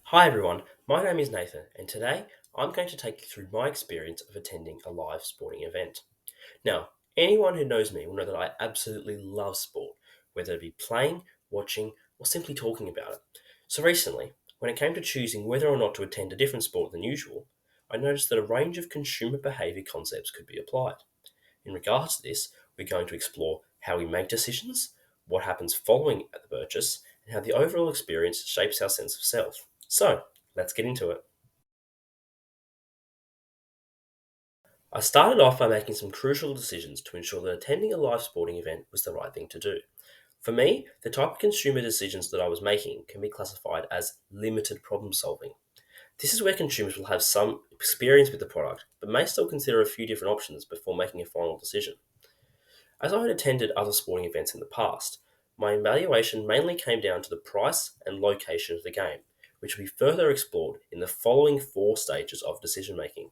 Hi everyone, my name is Nathan, and today I'm going to take you through my experience of attending a live sporting event. Now, anyone who knows me will know that I absolutely love sport, whether it be playing, watching, or simply talking about it. So recently, when it came to choosing whether or not to attend a different sport than usual, I noticed that a range of consumer behaviour concepts could be applied. In regards to this, we're going to explore how we make decisions, what happens following the purchase, and how the overall experience shapes our sense of self. So, let's get into it. I started off by making some crucial decisions to ensure that attending a live sporting event was the right thing to do. For me, the type of consumer decisions that I was making can be classified as limited problem solving. This is where consumers will have some experience with the product, but may still consider a few different options before making a final decision. As I had attended other sporting events in the past, my evaluation mainly came down to the price and location of the game, which will be further explored in the following four stages of decision making.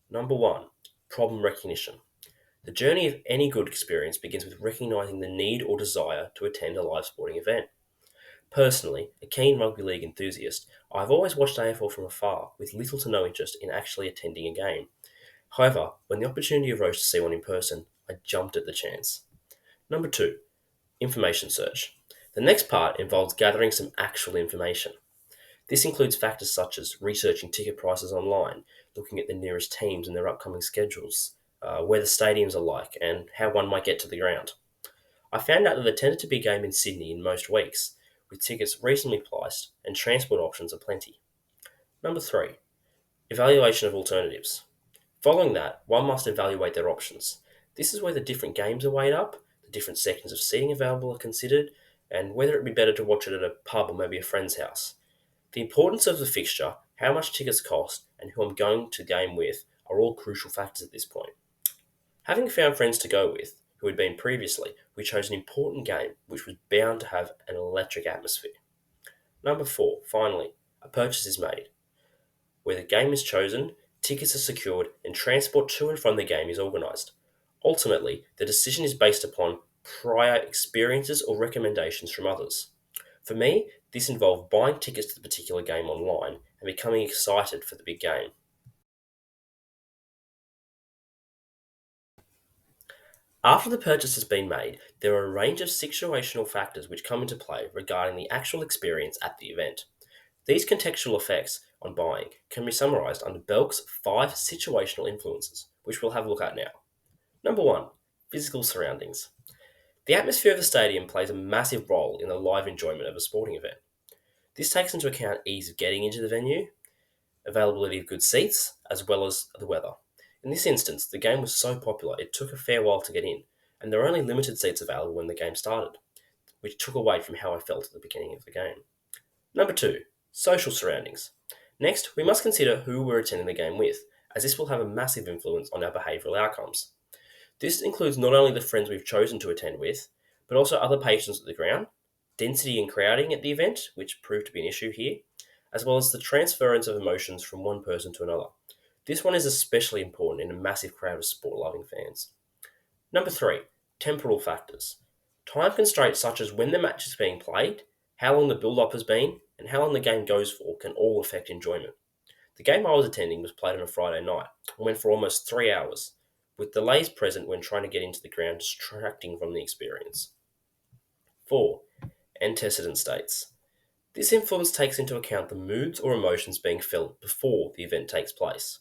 Number one, problem recognition. The journey of any good experience begins with recognizing the need or desire to attend a live sporting event. Personally, a keen rugby league enthusiast, I've always watched AFL from afar with little to no interest in actually attending a game. However, when the opportunity arose to see one in person, I jumped at the chance. Number two, information search. The next part involves gathering some actual information. This includes factors such as researching ticket prices online, looking at the nearest teams and their upcoming schedules, where the stadiums are like, and how one might get to the ground. I found out that there tended to be a game in Sydney in most weeks, with tickets reasonably priced and transport options aplenty. Number three, evaluation of alternatives. Following that, one must evaluate their options. This is where the different games are weighed up, the different sections of seating available are considered, and whether it would be better to watch it at a pub or maybe a friend's house. The importance of the fixture, how much tickets cost, and who I'm going to game with are all crucial factors at this point. Having found friends to go with, who had been previously, we chose an important game which was bound to have an electric atmosphere. Number four, finally, a purchase is made. Where the game is chosen, tickets are secured, and transport to and from the game is organised. Ultimately, the decision is based upon prior experiences or recommendations from others. For me, this involved buying tickets to the particular game online and becoming excited for the big game. After the purchase has been made, there are a range of situational factors which come into play regarding the actual experience at the event. These contextual effects on buying can be summarised under Belk's five situational influences, which we'll have a look at now. Number one, physical surroundings. The atmosphere of the stadium plays a massive role in the live enjoyment of a sporting event. This takes into account ease of getting into the venue, availability of good seats, as well as the weather. In this instance, the game was so popular it took a fair while to get in, and there were only limited seats available when the game started, which took away from how I felt at the beginning of the game. Number two, social surroundings. Next, we must consider who we're attending the game with, as this will have a massive influence on our behavioural outcomes. This includes not only the friends we've chosen to attend with, but also other patrons at the ground, density and crowding at the event, which proved to be an issue here, as well as the transference of emotions from one person to another. This one is especially important in a massive crowd of sport loving fans. Number three, temporal factors. Time constraints such as when the match is being played, how long the build up has been, and how long the game goes for can all affect enjoyment. The game I was attending was played on a Friday night and went for almost 3 hours, with delays present when trying to get into the ground distracting from the experience. 4. Antecedent states. This influence takes into account the moods or emotions being felt before the event takes place.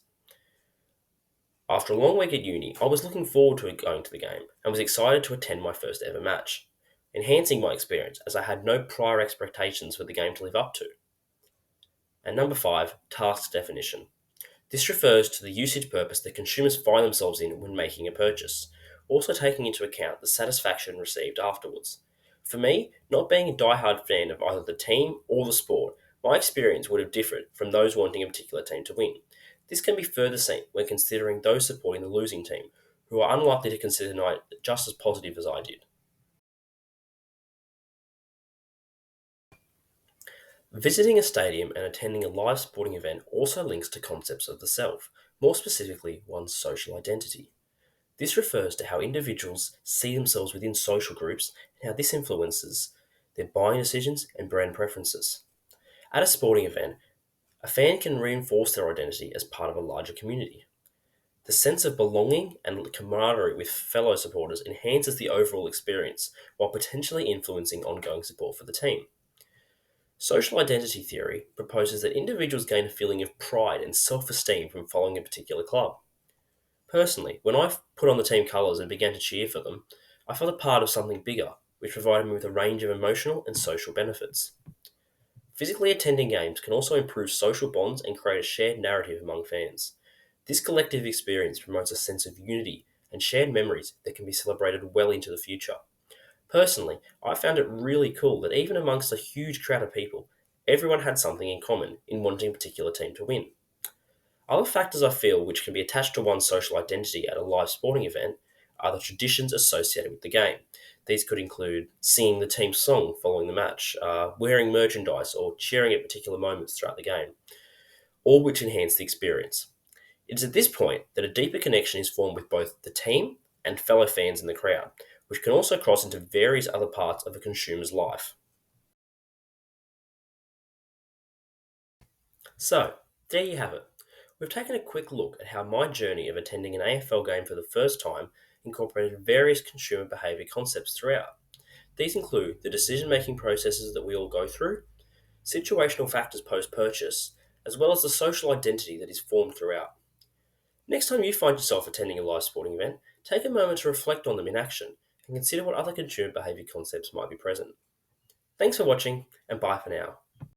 After a long week at uni, I was looking forward to going to the game and was excited to attend my first ever match, enhancing my experience as I had no prior expectations for the game to live up to. And number 5, task definition. This refers to the usage purpose that consumers find themselves in when making a purchase, also taking into account the satisfaction received afterwards. For me, not being a die-hard fan of either the team or the sport, my experience would have differed from those wanting a particular team to win. This can be further seen when considering those supporting the losing team, who are unlikely to consider the night just as positive as I did. Visiting a stadium and attending a live sporting event also links to concepts of the self, more specifically one's social identity. This refers to how individuals see themselves within social groups and how this influences their buying decisions and brand preferences. At a sporting event, a fan can reinforce their identity as part of a larger community. The sense of belonging and camaraderie with fellow supporters enhances the overall experience while potentially influencing ongoing support for the team. Social identity theory proposes that individuals gain a feeling of pride and self esteem from following a particular club. Personally, when I put on the team colours and began to cheer for them, I felt a part of something bigger, which provided me with a range of emotional and social benefits. Physically attending games can also improve social bonds and create a shared narrative among fans. This collective experience promotes a sense of unity and shared memories that can be celebrated well into the future. Personally, I found it really cool that even amongst a huge crowd of people, everyone had something in common in wanting a particular team to win. Other factors I feel which can be attached to one's social identity at a live sporting event are the traditions associated with the game. These could include singing the team song following the match, wearing merchandise, or cheering at particular moments throughout the game, all which enhance the experience. It is at this point that a deeper connection is formed with both the team and fellow fans in the crowd, which can also cross into various other parts of a consumer's life. So, there you have it. We've taken a quick look at how my journey of attending an AFL game for the first time incorporated various consumer behaviour concepts throughout. These include the decision making processes that we all go through, situational factors post purchase, as well as the social identity that is formed throughout. Next time you find yourself attending a live sporting event, take a moment to reflect on them in action and consider what other consumer behaviour concepts might be present. Thanks for watching, and bye for now.